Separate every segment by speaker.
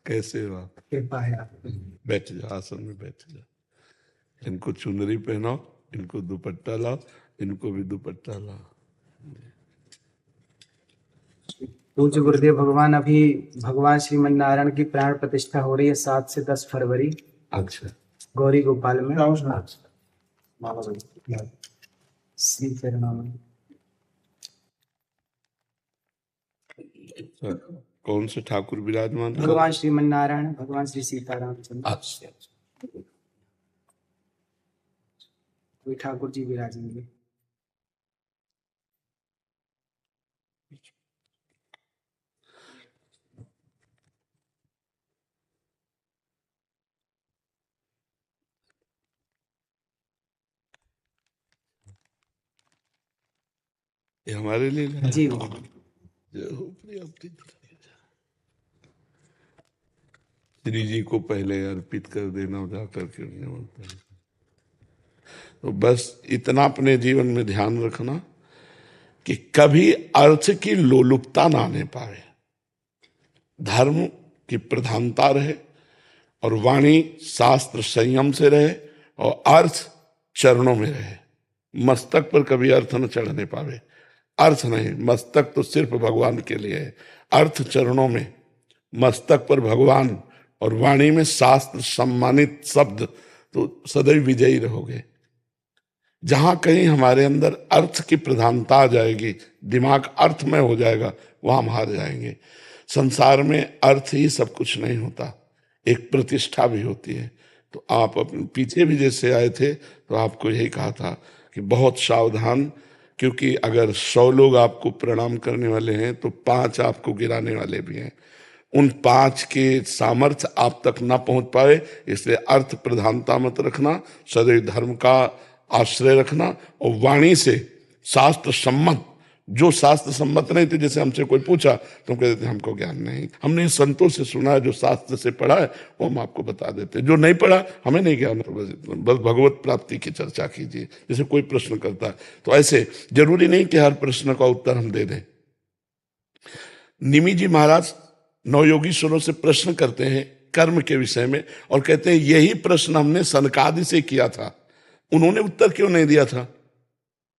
Speaker 1: कैसे हो आप?
Speaker 2: कृपा है आपकी।
Speaker 1: बैठ जा, आसन में बैठ जा। इनको चुनरी पहनाओ, इनको दुपट्टा लाओ, इनको भी दुपट्टा लाओ।
Speaker 2: पूज्य गुरुदेव भगवान, अभी भगवान श्रीमन नारायण की प्राण प्रतिष्ठा हो रही है 7 से 10 फरवरी।
Speaker 1: अच्छा,
Speaker 2: गौरी गोपाल में। श्री चरणों में।
Speaker 1: कौन से ठाकुर विराजमान?
Speaker 2: भगवान श्रीमन नारायण, भगवान श्री सीताराम चंद्र।
Speaker 1: अच्छा,
Speaker 2: कोई ठाकुर जी विराजेंगे।
Speaker 1: ये हमारे लिए लाया?
Speaker 2: जी
Speaker 1: श्री जी को पहले अर्पित कर देना, जा करके बोलते हैं। तो बस इतना अपने जीवन में ध्यान रखना कि कभी अर्थ की लोलुपता ना आने पाए, धर्म की प्रधानता रहे और वाणी शास्त्र संयम से रहे और अर्थ चरणों में रहे। मस्तक पर कभी अर्थ न चढ़ने पावे। अर्थ नहीं, मस्तक तो सिर्फ भगवान के लिए है। अर्थ चरणों में, मस्तक पर भगवान और वाणी में शास्त्र सम्मानित शब्द, तो सदैव विजयी रहोगे। जहां कहीं हमारे अंदर अर्थ की प्रधानता आ जाएगी, दिमाग अर्थमय हो जाएगा, वहां हम हार जाएंगे। संसार में अर्थ ही सब कुछ नहीं होता, एक प्रतिष्ठा भी होती है। तो आप अपने पीछे भी जैसे आए थे तो आपको यही कहा था कि बहुत सावधान, क्योंकि अगर 100 लोग आपको प्रणाम करने वाले हैं तो 5 आपको गिराने वाले भी हैं। उन 5 के सामर्थ्य आप तक ना पहुंच पाए, इसलिए अर्थ प्रधानता मत रखना, सदैव धर्म का आश्रय रखना और वाणी से शास्त्र सम्मत, जो शास्त्र सम्मत नहीं थे, जैसे हमसे कोई पूछा तो हम कहते थे हमको ज्ञान नहीं, हमने संतों से सुना है, जो शास्त्र से पढ़ा है वो हम आपको बता देते, जो नहीं पढ़ा हमें नहीं ज्ञान है। बस भगवत प्राप्ति की चर्चा कीजिए। जैसे कोई प्रश्न करता है तो ऐसे जरूरी नहीं कि हर प्रश्न का उत्तर हम दे दें। निमि जी महाराज नवयोगीश्वरों से प्रश्न करते हैं कर्म के विषय में और कहते हैं यही प्रश्न हमने सनकादि से किया था, उन्होंने उत्तर क्यों नहीं दिया था?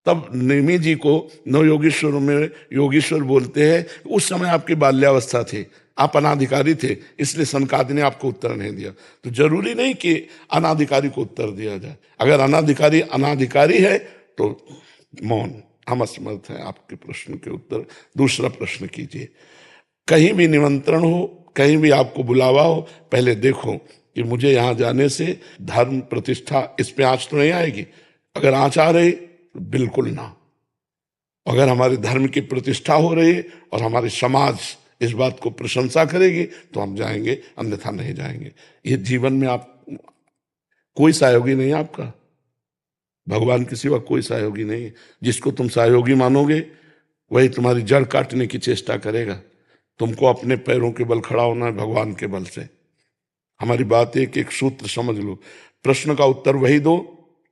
Speaker 1: तब निमि जी को नवयोगीश्वर में योगीश्वर बोलते हैं उस समय आपकी बाल्यावस्था थी, आप अनाधिकारी थे, इसलिए सनकादि ने आपको उत्तर नहीं दिया। तो जरूरी नहीं कि अनाधिकारी को उत्तर दिया जाए। अगर अनाधिकारी है तो मौन, हम असमर्थ हैं आपके प्रश्न के उत्तर। दूसरा प्रश्न कीजिए। कहीं भी निमंत्रण हो, कहीं भी आपको बुलावा हो, पहले देखो कि मुझे यहाँ जाने से धर्म प्रतिष्ठा इस पे आंच तो नहीं आएगी। अगर आंच आ रही तो बिल्कुल ना। अगर हमारे धर्म की प्रतिष्ठा हो रही है और हमारे समाज इस बात को प्रशंसा करेगी तो हम जाएंगे, अन्यथा नहीं जाएंगे। ये जीवन में आप कोई सहयोगी नहीं है आपका, भगवान के सिवा कोई सहयोगी नहीं है। जिसको तुम सहयोगी मानोगे वही तुम्हारी जड़ काटने की चेष्टा करेगा। तुमको अपने पैरों के बल खड़ा होना है, भगवान के बल से। हमारी बात एक सूत्र समझ लो, प्रश्न का उत्तर वही दो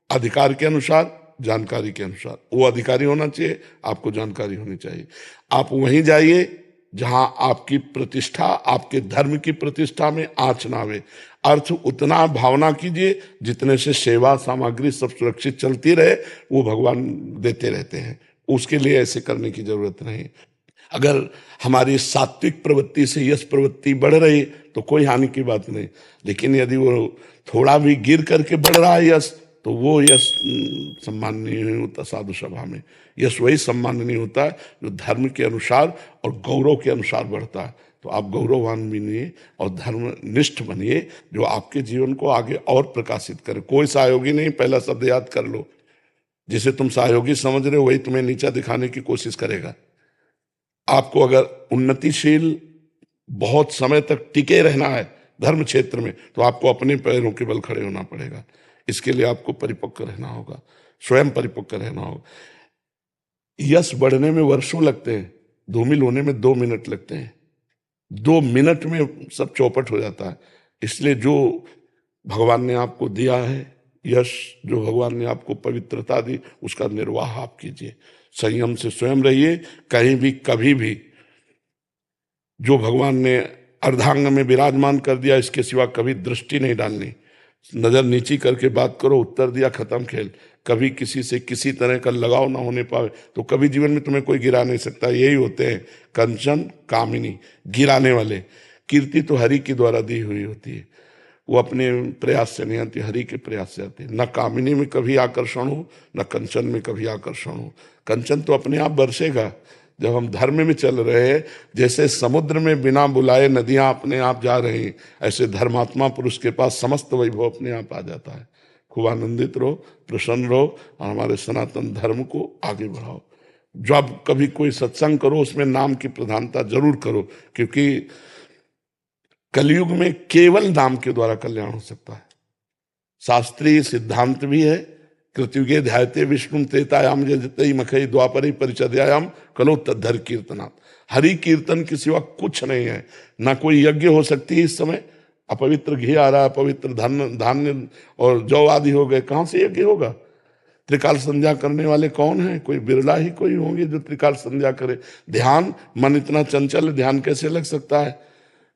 Speaker 1: अधिकार के अनुसार, जानकारी के अनुसार। वो अधिकारी होना चाहिए, आपको जानकारी होनी चाहिए। आप वहीं जाइए जहां आपकी प्रतिष्ठा, आपके धर्म की प्रतिष्ठा में आंच ना आवे। अर्थ उतना भावना कीजिए जितने से सेवा सामग्री सब सुरक्षित चलती रहे, वो भगवान देते रहते हैं। उसके लिए ऐसे करने की जरूरत नहीं। अगर हमारी सात्विक प्रवृत्ति से यश प्रवृत्ति बढ़ रही तो कोई हानि की बात नहीं, लेकिन यदि वो थोड़ा भी गिर करके बढ़ रहा है यश, तो वो यश सम्माननीय नहीं होता। साधु सभा में यश वही सम्माननीय होता है जो धर्म के अनुसार और गौरव के अनुसार बढ़ता है। तो आप गौरववान बनिए और धर्मनिष्ठ बनिए, जो आपके जीवन को आगे और प्रकाशित करे। कोई सहयोगी नहीं, पहला शब्द याद कर लो। जिसे तुम सहयोगी समझ रहे हो वही तुम्हें नीचा दिखाने की कोशिश करेगा। आपको अगर उन्नतिशील बहुत समय तक टिके रहना है धर्म क्षेत्र में, तो आपको अपने पैरों के बल खड़े होना पड़ेगा। इसके लिए आपको परिपक्व रहना होगा, स्वयं परिपक्व रहना होगा। यश बढ़ने में वर्षों लगते हैं, धूमिल होने में 2 मिनट लगते हैं। 2 मिनट में सब चौपट हो जाता है। इसलिए जो भगवान ने आपको दिया है यश, जो भगवान ने आपको पवित्रता दी, उसका निर्वाह आप कीजिए। संयम से स्वयं रहिए। कहीं भी कभी भी जो भगवान ने अर्धांग में विराजमान कर दिया, इसके सिवा कभी दृष्टि नहीं डालनी, नजर नीची करके बात करो, उत्तर दिया, खत्म खेल। कभी किसी से किसी तरह का लगाव ना होने पावे तो कभी जीवन में तुम्हें कोई गिरा नहीं सकता। यही होते हैं कंचन कामिनी, गिराने वाले। कीर्ति तो हरि के द्वारा दी हुई होती है, वो अपने प्रयास से नहीं आती, हरि के प्रयास से आती है। न कामिनी में कभी आकर्षण हो, न कंचन में कभी आकर्षण हो। कंचन तो अपने आप बरसेगा जब हम धर्म में चल रहे हैं। जैसे समुद्र में बिना बुलाए नदियां अपने आप जा रही हैं, ऐसे धर्मात्मा पुरुष के पास समस्त वैभव अपने आप आ जाता है। खूब आनंदित रहो, प्रसन्न रहो और हमारे सनातन धर्म को आगे बढ़ाओ। जब कभी कोई सत्संग करो उसमें नाम की प्रधानता जरूर करो, क्योंकि कलयुग में केवल नाम के द्वारा कल्याण हो सकता है। शास्त्रीय सिद्धांत भी है, कृतयुगे ध्यायते विष्णु त्रेतायाम जयते मखई द्वापरे परिचर्यायाम कलो तद्धर कीर्तनात्। हरि कीर्तन के सिवा कुछ नहीं है। ना कोई यज्ञ हो सकती है इस समय, अपवित्र घी आ रहा है, अपवित्र धान्य और जौ आदि हो गए, कहां से यज्ञ होगा? त्रिकाल संध्या करने वाले कौन है? कोई बिरला ही कोई होंगे जो त्रिकाल संध्या करे। ध्यान, मन इतना चंचल, ध्यान कैसे लग सकता है?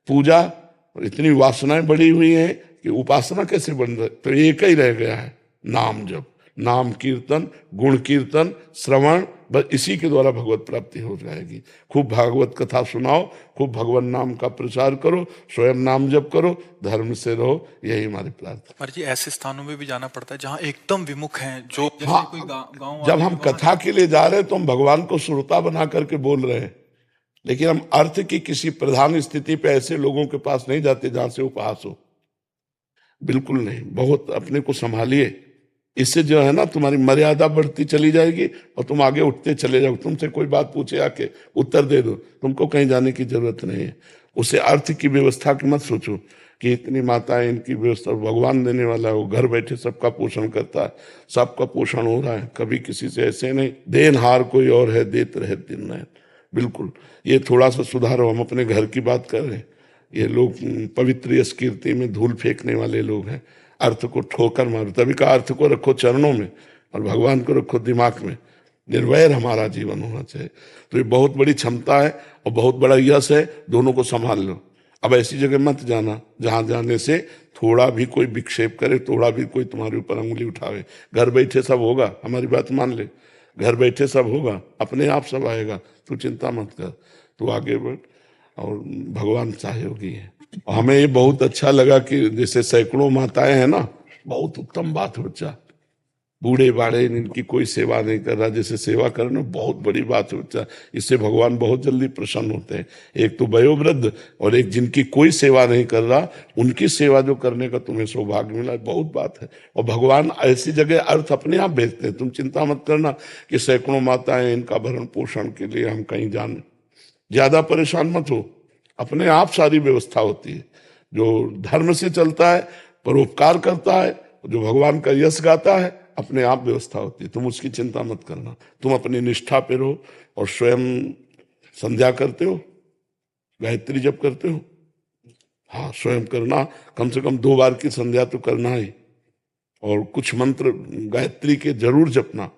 Speaker 1: पूजा, इतनी वासनाएं बढ़ी हुई हैं कि उपासना कैसे बन रही? तो एक ही रह गया है, नाम जप, नाम कीर्तन, गुण कीर्तन, श्रवण, बस इसी के द्वारा भगवत प्राप्ति हो जाएगी। खूब भागवत कथा सुनाओ, खूब भगवान नाम का प्रचार करो, स्वयं नाम जप करो, धर्म से रहो, यही हमारी प्रार्थना।
Speaker 3: पर जी ऐसे स्थानों में भी जाना पड़ता है जहाँ एकदम विमुख हैं, जो जैसे
Speaker 1: हाँ,
Speaker 3: कोई गाँव।
Speaker 1: जब हम कथा के लिए जा रहे हैं तो हम भगवान को श्रोता बना करके बोल रहे हैं, लेकिन हम अर्थ की किसी प्रधान स्थिति पे ऐसे लोगों के पास नहीं जाते जहां से उपहास हो, बिल्कुल नहीं। बहुत अपने को संभालिए, इससे जो है ना तुम्हारी मर्यादा बढ़ती चली जाएगी और तुम आगे उठते चले जाओ। तुमसे कोई बात पूछे आके उत्तर दे दो, तुमको कहीं जाने की जरूरत नहीं है। उसे अर्थ की व्यवस्था की मत सोचो कि इतनी माताएं, इनकी व्यवस्था, भगवान देने वाला है, वो घर बैठे सबका पोषण करता है, सबका पोषण हो रहा है, कभी किसी से ऐसे नहीं। देनहार कोई और है, देते रहे दिन रात। बिल्कुल, ये थोड़ा सा सुधारो। हम अपने घर की बात कर रहे हैं, ये लोग पवित्र यश कीर्ति में धूल फेंकने वाले लोग हैं, अर्थ को ठोकर मारो। तभी का अर्थ को रखो चरणों में और भगवान को रखो दिमाग में। निर्वैर हमारा जीवन होना चाहिए। तो ये बहुत बड़ी क्षमता है और बहुत बड़ा यश है, दोनों को संभाल लो। अब ऐसी जगह मत जाना जहां जाने से थोड़ा भी कोई विक्षेप करे, थोड़ा भी कोई तुम्हारे ऊपर उंगली उठावे। घर बैठे सब होगा, हमारी बात मान ले, घर बैठे सब होगा, अपने आप सब आएगा, तू चिंता मत कर, तू आगे बढ़ और भगवान सहयोगी है। हमें ये बहुत अच्छा लगा कि जैसे सैकड़ों माताएं हैं ना, बहुत उत्तम बात है बच्चा। बूढ़े बाढ़े इनकी कोई सेवा नहीं कर रहा, जैसे सेवा करना बहुत बड़ी बात है बच्चा। इससे भगवान बहुत जल्दी प्रसन्न होते हैं। एक तो वयोवृद्ध और एक जिनकी कोई सेवा नहीं कर रहा, उनकी सेवा जो करने का तुम्हें सौभाग्य मिला, बहुत बात है। और भगवान ऐसी जगह अर्थ अपने आप भेजते हैं। तुम चिंता मत करना कि सैकड़ों माताएं, इनका भरण पोषण के लिए हम कहीं जाने, ज्यादा परेशान मत हो, अपने आप सारी व्यवस्था होती है। जो धर्म से चलता है, परोपकार करता है, जो भगवान का यश गाता है, अपने आप व्यवस्था होती है। तुम उसकी चिंता मत करना, तुम अपनी निष्ठा पे रहो। और स्वयं संध्या करते हो, गायत्री जप करते हो? हाँ, स्वयं करना, कम से कम 2 बार की संध्या तो करना ही। और कुछ मंत्र गायत्री के जरूर जपना,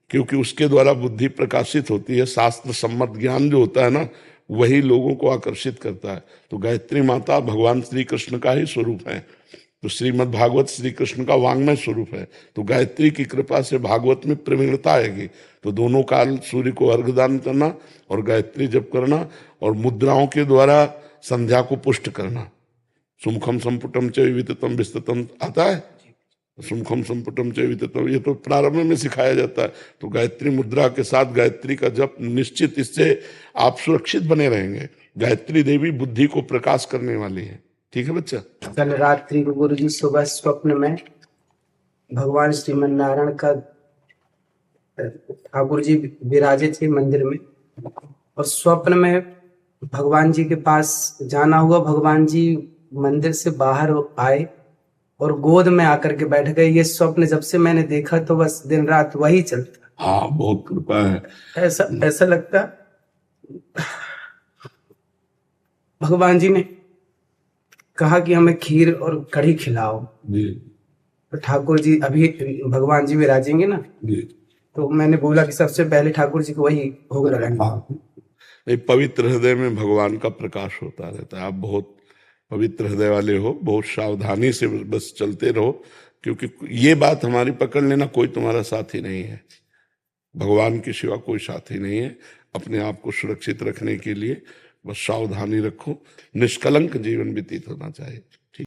Speaker 1: क्योंकि उसके द्वारा बुद्धि प्रकाशित होती है। शास्त्र सम्मत ज्ञान जो होता है ना, वही लोगों को आकर्षित करता है। तो गायत्री माता भगवान श्री कृष्ण का ही स्वरूप है। तो श्रीमद् भागवत श्री कृष्ण का वांग्मय स्वरूप है। तो गायत्री की कृपा से भागवत में प्रवीणता आएगी। तो दोनों काल सूर्य को अर्घदान करना और गायत्री जप करना और मुद्राओं के द्वारा संध्या को पुष्ट करना। सुमुखम संपुटम च विविततम विस्ततम आता है, सुमुखम संपुटम च विविततम, ये तो प्रारंभ में सिखाया जाता है। तो गायत्री मुद्रा के साथ गायत्री का जप निश्चित, इससे आप सुरक्षित बने रहेंगे। गायत्री देवी बुद्धि को प्रकाश करने वाली है। ठीक है बच्चा?
Speaker 2: कल रात्रि को गुरु जी सुबह स्वप्न में भगवान श्रीमन नारायण का, ठाकुर जी विराजित थे मंदिर में, और स्वप्न में भगवान जी के पास जाना हुआ। भगवान जी मंदिर से बाहर आए और गोद में आकर के बैठ गए। ये स्वप्न जब से मैंने देखा तो बस दिन रात वही चलता।
Speaker 1: हाँ, बहुत कृपा है।
Speaker 2: ऐसा लगता भगवान जी ने कहा कि हमें खीर और कढ़ी खिलाओ
Speaker 1: जी।
Speaker 2: तो ठाकुर जी, अभी भगवान जी विराजेंगे ना
Speaker 1: जी,
Speaker 2: तो मैंने बोला कि सबसे पहले ठाकुर जी को वही भोग लगाएंगे।
Speaker 1: हाँ, पवित्र हृदय में भगवान का प्रकाश होता रहता है। आप बहुत पवित्र हृदय वाले हो, बहुत सावधानी से बस चलते रहो, क्योंकि ये बात हमारी पकड़ लेना, कोई तुम्हारा साथी नहीं है, भगवान के सिवा कोई साथी नहीं है। अपने आप को सुरक्षित रखने के लिए बस सावधानी रखो, निष्कलंक जीवन व्यतीत होना चाहिए।